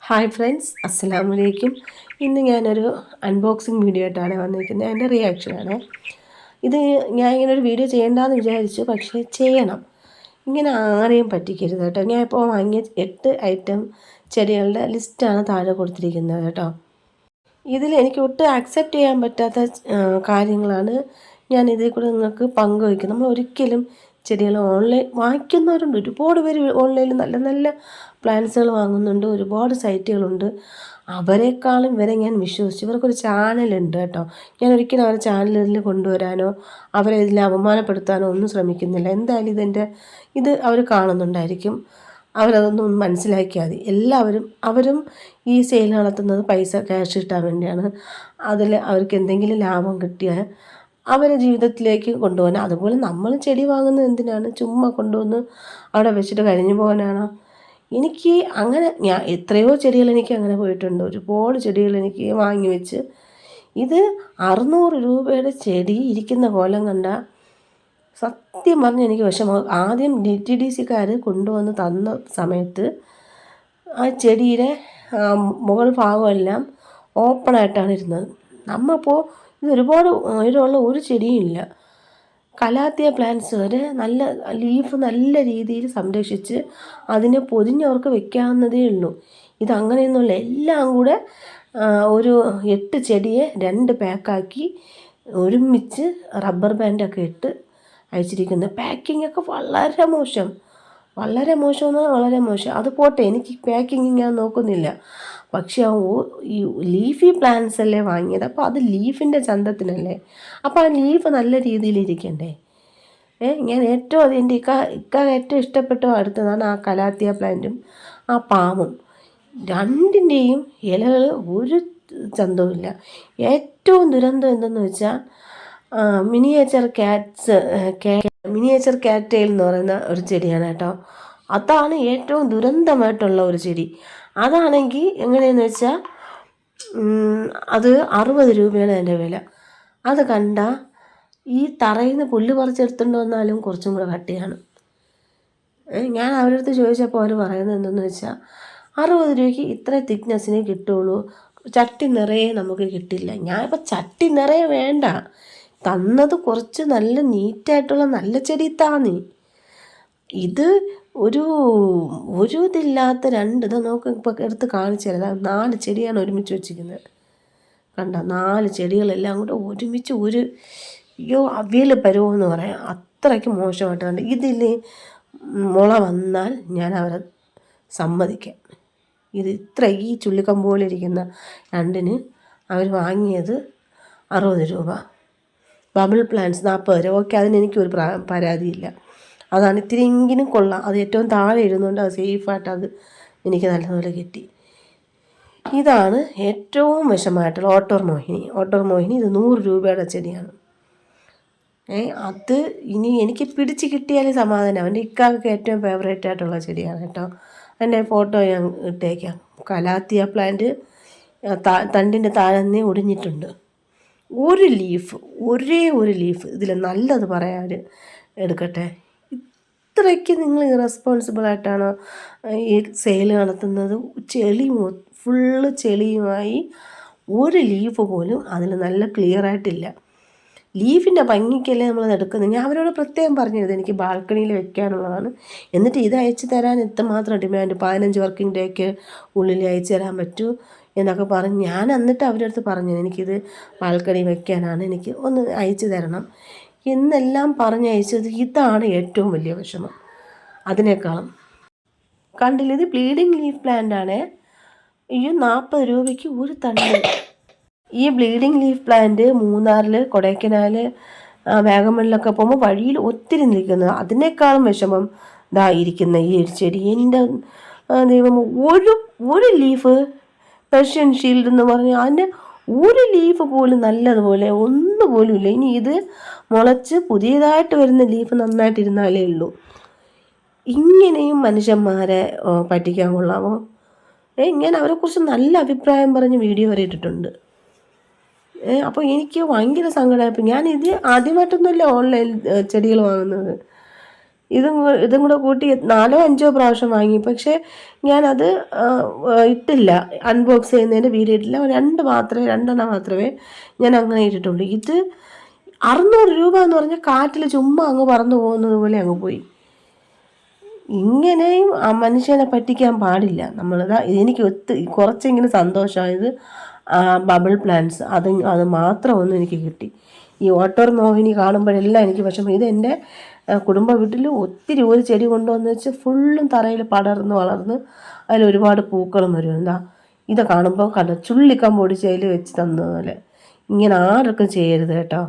Hi friends, അസ്സലാമു അലൈക്കും. ഇന്ന് ഞാനൊരു അൺബോക്സിങ് വീഡിയോ ആയിട്ടാണ് വന്നിരിക്കുന്നത്. എൻ്റെ റിയാക്ഷനാണ് ഇത്. ഞാൻ ഇങ്ങനെ ഒരു വീഡിയോ ചെയ്യേണ്ടെന്ന് വിചാരിച്ചു, പക്ഷേ ചെയ്യണം. ഇങ്ങനെ ആരെയും പറ്റിക്കരുത് കേട്ടോ. ഞാൻ ഇപ്പോൾ വാങ്ങിയ 8 ഐറ്റം ചെടികളുടെ ലിസ്റ്റാണ് താഴെ കൊടുത്തിരിക്കുന്നത് കേട്ടോ. ഇതിൽ എനിക്ക് ഒട്ടും ആക്സെപ്റ്റ് ചെയ്യാൻ പറ്റാത്ത കാര്യങ്ങളാണ് ഞാൻ ഇതിൽ കൂടെ നിങ്ങൾക്ക് പങ്കുവയ്ക്കുന്നത്. നമ്മൾ ഒരിക്കലും ചെടികൾ ഓൺലൈൻ വാങ്ങിക്കുന്നവരുണ്ട്, ഒരുപാട് പേര് ഓൺലൈനിൽ നല്ല നല്ല പ്ലാന്റ്സുകൾ വാങ്ങുന്നുണ്ട്, ഒരുപാട് സൈറ്റുകളുണ്ട്. അവരെക്കാളും വരെ ഞാൻ വിശ്വസിച്ചു. ഇവർക്കൊരു ചാനലുണ്ട് കേട്ടോ. ഞാൻ ഒരിക്കലും അവരുടെ ചാനലിൽ കൊണ്ടുവരാനോ അവരെ ഇതിൽ അവമാനപ്പെടുത്താനോ ഒന്നും ശ്രമിക്കുന്നില്ല. എന്തായാലും ഇത് അവർ കാണുന്നുണ്ടായിരിക്കും. അവരതൊന്നും മനസ്സിലാക്കിയാൽ മതി. അവരും ഈ സെയിൽ നടത്തുന്നത് പൈസ ക്യാഷ് കിട്ടാൻ വേണ്ടിയാണ്. അതിൽ അവർക്ക് എന്തെങ്കിലും ലാഭം കിട്ടിയാൽ അവരെ ജീവിതത്തിലേക്ക് കൊണ്ടുപോകാൻ. അതുപോലെ നമ്മൾ ചെടി വാങ്ങുന്നത് എന്തിനാണ്? ചുമ്മാ കൊണ്ടുവന്ന് അവിടെ വെച്ചിട്ട് കഴിഞ്ഞു പോകാനാണോ? എനിക്ക് അങ്ങനെ എത്രയോ ചെടികൾ എനിക്ക് അങ്ങനെ പോയിട്ടുണ്ട്. ഒരുപാട് ചെടികൾ എനിക്ക് വാങ്ങി വെച്ച് ഇത് 600 രൂപയുടെ ചെടി ഇരിക്കുന്ന കോലം കണ്ട സത്യം പറഞ്ഞ് എനിക്ക് വിഷമം. ആദ്യം DTDCക്കാർ കൊണ്ടുവന്ന് തന്ന സമയത്ത് ആ ചെടിയുടെ മുകൾ ഭാഗമെല്ലാം ഓപ്പണായിട്ടാണ് ഇരുന്നത്. നമ്മപ്പോൾ ഇത് ഒരുപാട് ഉയരമുള്ള ഒരു ചെടിയും ഇല്ല. കലാത്തിയ പ്ലാന്റ്സ് വരെ നല്ല ലീഫ് നല്ല രീതിയിൽ സംരക്ഷിച്ച് അതിനെ പൊതിഞ്ഞവർക്ക് വെക്കാവുന്നതേ ഉള്ളൂ. ഇതങ്ങനെയൊന്നുമില്ല. എല്ലാം കൂടെ ഒരു 8 ചെടിയെ 2 പാക്കാക്കി ഒരുമിച്ച് റബ്ബർ ബാൻഡൊക്കെ ഇട്ട് അയച്ചിരിക്കുന്നത്. പാക്കിങ്ങൊക്കെ വളരെ മോശം, വളരെ മോശമെന്ന് പറഞ്ഞാൽ വളരെ മോശം. അത് പോട്ടെ, എനിക്ക് പാക്കിങ് ഞാൻ നോക്കുന്നില്ല. പക്ഷേ ഈ ലീഫി പ്ലാന്റ്സ് അല്ലേ വാങ്ങിയത്, അപ്പോൾ അത് ലീഫിൻ്റെ ചന്തത്തിനല്ലേ. അപ്പോൾ ആ ലീഫ് നല്ല രീതിയിലിരിക്കണ്ടേ. ഞാൻ ഏറ്റവും എൻ്റെ ഇക്ക ഏറ്റവും ഇഷ്ടപ്പെട്ട അടുത്തതാണ് ആ കലാത്തിയ പ്ലാന്റും ആ പാമും. രണ്ടിൻ്റെയും ഇലകൾ ഒരു ചന്തവുമില്ല. ഏറ്റവും ദുരന്തം എന്തെന്ന് വെച്ചാൽ മിനിയേച്ചർ കാറ്റ് എന്ന് പറയുന്ന ഒരു ചെടിയാണ് കേട്ടോ. അതാണ് ഏറ്റവും ദുരന്തമായിട്ടുള്ള ഒരു ചെടി. അതാണെങ്കിൽ എങ്ങനെയെന്ന് വെച്ചാൽ അത് 60 രൂപയാണ് അതിൻ്റെ വില. അത് കണ്ട ഈ തറയിൽ നിന്ന് പുല്ല് പറിച്ചെടുത്തുകൊണ്ട് വന്നാലും കുറച്ചും കൂടെ കട്ടിയാണ്. ഞാൻ അവരുടെ അടുത്ത് ചോദിച്ചപ്പോൾ അവർ പറയുന്നത് എന്തെന്ന് വെച്ചാൽ 60 രൂപയ്ക്ക് ഇത്ര തിക്നെസ്സിനെ കിട്ടുള്ളൂ, ചട്ടി നിറയെ നമുക്ക് കിട്ടില്ല. ഞാനിപ്പോൾ ചട്ടി നിറയെ വേണ്ട, തന്നത് കുറച്ച് നല്ല നീറ്റായിട്ടുള്ള നല്ല ചെടി താന്നി. ഇത് ഒരു ഇതില്ലാത്ത 2 ഇത് നോക്ക്, ഇപ്പോൾ എടുത്ത് കാണിച്ചു തരാം. 4 ചെടിയാണ് ഒരുമിച്ച് വെച്ചിരിക്കുന്നത്. കണ്ട 4 ചെടികളെല്ലാം കൂടെ ഒരുമിച്ച് അവിയൽ പരുവമെന്ന് പറയാം. അത്രയ്ക്ക് മോശമായിട്ട് കണ്ട്. ഇതിൽ മുള വന്നാൽ ഞാൻ അവരെ സമ്മതിക്കാം. ഈ ചുള്ളിക്കമ്പ് പോലെ ഇരിക്കുന്ന 2-ന് അവർ വാങ്ങിയത് 60 രൂപ. ബബിൾ പ്ലാന്റ്സ് 40 രൂപ. ഓക്കെ, അതിനെനിക്കൊരു പരാതിയില്ല. അതാണ് ഇത്തിരിയെങ്കിലും കൊള്ളാം. അത് ഏറ്റവും താഴെ ഇരുന്നുകൊണ്ട് അത് സേഫായിട്ട് അത് എനിക്ക് നല്ലതുപോലെ കിട്ടി. ഇതാണ് ഏറ്റവും വിഷമമായിട്ടുള്ള ഓട്ടോർ മോഹിനി. ഇത് 100 രൂപയുടെ ചെടിയാണ്. അത് ഇനി എനിക്ക് പിടിച്ച് കിട്ടിയാലും സമാധാനം. എൻ്റെ ഇക്കാക്ക് ഏറ്റവും ഫേവറേറ്റ് ആയിട്ടുള്ള ചെടിയാണ് കേട്ടോ. എൻ്റെ ഫോട്ടോ ഞാൻ ഇട്ടേക്കാം. കലാത്തിയ പ്ലാന്റ് തണ്ടിൻ്റെ താഴെ ഒടിഞ്ഞിട്ടുണ്ട്. ഒരേ ഒരു ലീഫ് ഇതിൽ നല്ലത് പറയാൻ എടുക്കട്ടെ. ഇത്രയ്ക്ക് നിങ്ങൾ ഇറസ്പോൺസിബിളായിട്ടാണോ ഈ സെയിൽ നടത്തുന്നത്? ഫുള്ള് ചെളിയുമായി ഒരു ലീഫ് പോലും അതിൽ നല്ല ക്ലിയറായിട്ടില്ല. ലീഫിൻ്റെ ഭംഗിക്കല്ലേ നമ്മളത് എടുക്കുന്നത്. ഞാൻ അവരോട് പ്രത്യേകം പറഞ്ഞത് എനിക്ക് ബാൽക്കണിയിൽ വെക്കാനുള്ളതാണ്. എന്നിട്ട് ഇത് അയച്ചു തരാൻ എത്രമാത്രം ഡിമാൻഡ്, 15 വർക്കിംഗ് ഡേക്ക് ഉള്ളിൽ അയച്ചു തരാൻ പറ്റൂ എന്നൊക്കെ പറഞ്ഞ് ഞാൻ എന്നിട്ട് അവരുടെ അടുത്ത് പറഞ്ഞു എനിക്കിത് ബാൽക്കണി വെക്കാനാണ്, എനിക്ക് ഒന്ന് അയച്ചു തരണം എന്നെല്ലാം പറഞ്ഞയച്ചത്. ഇതാണ് ഏറ്റവും വലിയ വിഷമം. അതിനേക്കാളും കണ്ടില്ല, ഇത് ബ്ലീഡിങ് ലീഫ് പ്ലാന്റാണ്. 40 രൂപയ്ക്ക് ഒരു തണ്ട്. ഈ ബ്ലീഡിങ് ലീഫ് പ്ലാന്റ് മൂന്നാറിൽ, കൊടൈക്കനാൽ, വാഗമണിലൊക്കെ പോകുമ്പോൾ വഴിയിൽ ഒത്തിരി നിൽക്കുന്നത്. അതിനേക്കാളും വിഷമം ഇരിക്കുന്ന ഈ ഒരു ചെടി. എൻ്റെ ദൈവം, ഒരു ലീഫ് പെർഷ്യൻ ഷീൽഡ് എന്ന് പറഞ്ഞാൽ അതിൻ്റെ ഒരു ലീഫ് പോലും നല്ലതുപോലെ ഒന്നുപോലും ഇല്ല. ഇനി ഇത് മുളച്ച് പുതിയതായിട്ട് വരുന്ന ലീഫ് നന്നായിട്ടിരുന്നാലേ ഉള്ളൂ. ഇങ്ങനെയും മനുഷ്യന്മാരെ പറ്റിക്കാൻ കൊള്ളാമോ? ഞാൻ അവരെക്കുറിച്ച് നല്ല അഭിപ്രായം പറഞ്ഞ് വീഡിയോ വരെ ഇട്ടിട്ടുണ്ട്. അപ്പോൾ എനിക്ക് ഭയങ്കര സങ്കടമായപ്പോൾ ഞാനിത് ആദ്യമായിട്ടൊന്നുമല്ല ഓൺലൈൻ ചെടികൾ വാങ്ങുന്നത്. ഇതും കൂടെ കൂട്ടി 4-5 പ്രാവശ്യം വാങ്ങി. പക്ഷേ ഞാനത് ഇട്ടില്ല, അൺബോക്സ് ചെയ്യുന്നതിൻ്റെ വീഡിയോ ഇട്ടില്ല. 2 മാത്രമേ ഞാൻ അങ്ങനെ ഇട്ടിട്ടുള്ളൂ. ഇത് 600 രൂപ എന്ന് പറഞ്ഞാൽ കാറ്റിൽ ചുമ്മാ അങ്ങ് പറന്നു പോകുന്നത് പോലെ അങ്ങ് പോയി. ഇങ്ങനെയും ആ മനുഷ്യനെ പറ്റിക്കാൻ പാടില്ല നമ്മളിതാ. എനിക്ക് കുറച്ചെങ്കിലും സന്തോഷമായത് ബബിൾ പ്ലാന്റ്സ് അത് മാത്രം ഒന്നും എനിക്ക് കിട്ടി. ഈ ഓട്ടോർ മോഹിനി കാണുമ്പോഴെല്ലാം എനിക്ക് വിഷമം. ഇതെൻ്റെ കുടുംബ വീട്ടിൽ ഒത്തിരി ഒരു ചെടി കൊണ്ടുവന്ന് വെച്ച് ഫുള്ളും തറയിൽ പടർന്ന് വളർന്ന് അതിൽ ഒരുപാട് പൂക്കളും വരും. എന്താ ഇത് കാണുമ്പോൾ ചുള്ളിക്കമ്പ് ഒടിച്ച് അതിൽ വെച്ച് തന്നതുപോലെ. ഇങ്ങനെ ആർക്കും ചെയ്യരുത് കേട്ടോ.